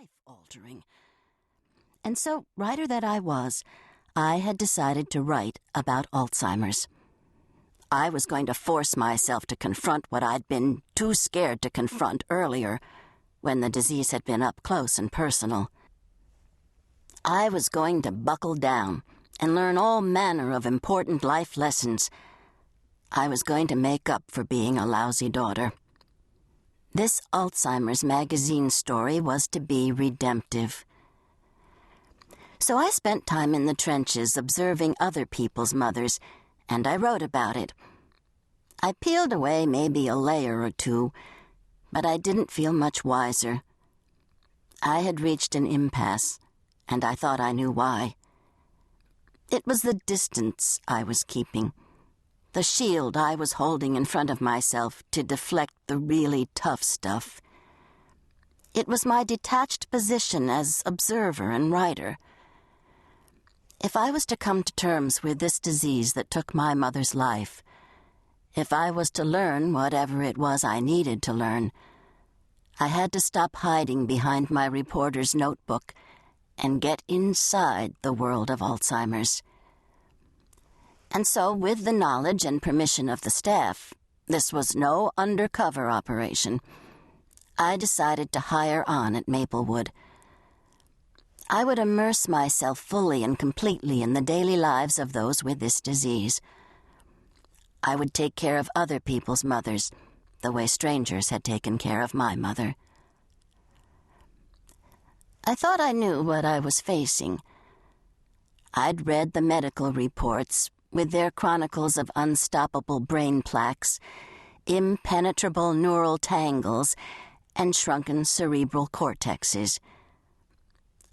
life-altering. And so, writer that I was, I had decided to write about Alzheimer's. I was going to force myself to confront what I'd been too scared to confront earlier, when the disease had been up close and personal. I was going to buckle down and learn all manner of important life lessons. I was going to make up for being a lousy daughter. This Alzheimer's magazine story was to be redemptive. So I spent time in the trenches observing other people's mothers, and I wrote about it. I peeled away maybe a layer or two, but I didn't feel much wiser. I had reached an impasse, and I thought I knew why. It was the distance I was keeping, the shield I was holding in front of myself to deflect the really tough stuff. It was my detached position as observer and writer. If I was to come to terms with this disease that took my mother's life, if I was to learn whatever it was I needed to learn, I had to stop hiding behind my reporter's notebook and get inside the world of Alzheimer's. And so, with the knowledge and permission of the staff, this was no undercover operation, I decided to hire on at Maplewood. I would immerse myself fully and completely in the daily lives of those with this disease. I would take care of other people's mothers, the way strangers had taken care of my mother. I thought I knew what I was facing. I'd read the medical reports, with their chronicles of unstoppable brain plaques, impenetrable neural tangles, and shrunken cerebral cortexes.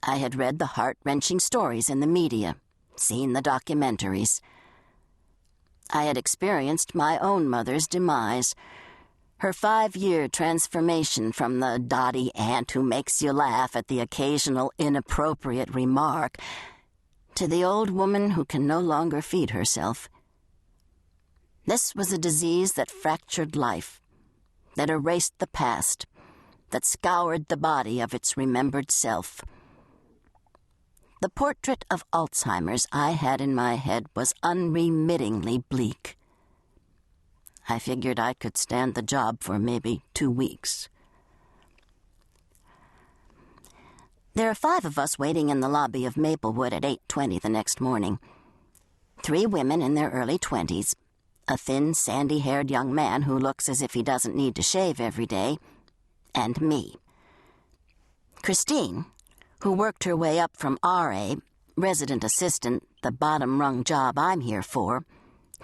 I had read the heart-wrenching stories in the media, seen the documentaries. I had experienced my own mother's demise, her 5-year transformation from the dotty aunt who makes you laugh at the occasional inappropriate remark to the old woman who can no longer feed herself. This was a disease that fractured life, that erased the past, that scoured the body of its remembered self. The portrait of Alzheimer's I had in my head was unremittingly bleak. I figured I could stand the job for maybe 2 weeks. There are 5 of us waiting in the lobby of Maplewood at 8:20 the next morning. 3 women in their early 20s, a thin, sandy-haired young man who looks as if he doesn't need to shave every day, and me. Christine, who worked her way up from RA, resident assistant, the bottom-rung job I'm here for,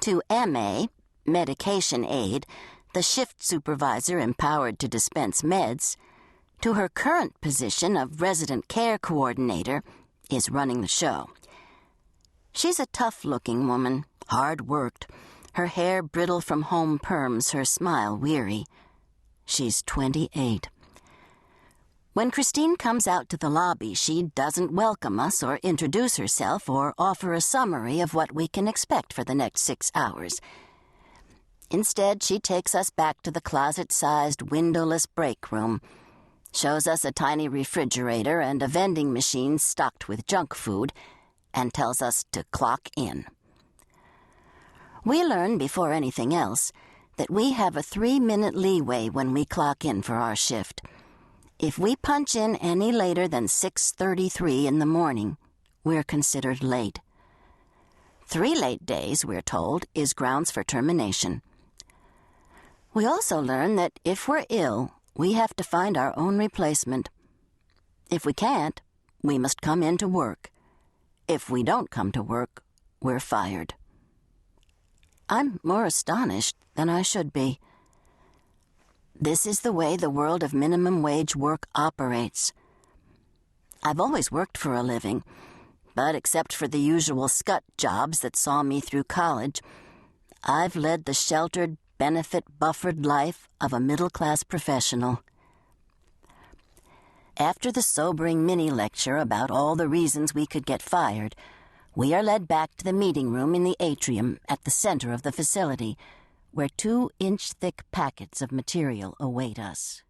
to MA, medication aide, the shift supervisor empowered to dispense meds, to her current position of resident care coordinator, is running the show. She's a tough-looking woman, hard-worked, her hair brittle from home perms, her smile weary. She's 28. When Christine comes out to the lobby, she doesn't welcome us or introduce herself or offer a summary of what we can expect for the next 6 hours. Instead, she takes us back to the closet-sized, windowless break room, shows us a tiny refrigerator and a vending machine stocked with junk food, and tells us to clock in. We learn, before anything else, that we have a 3-minute leeway when we clock in for our shift. If we punch in any later than 6:33 in the morning, we're considered late. 3 late days, we're told, is grounds for termination. We also learn that if we're ill, we have to find our own replacement. If we can't, we must come in to work. If we don't come to work, we're fired. I'm more astonished than I should be. This is the way the world of minimum wage work operates. I've always worked for a living, but except for the usual scut jobs that saw me through college, I've led the sheltered, benefit-buffered life of a middle-class professional. After the sobering mini-lecture about all the reasons we could get fired, we are led back to the meeting room in the atrium at the center of the facility, where 2-inch-thick packets of material await us.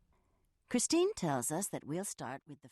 Christine tells us that we'll start with the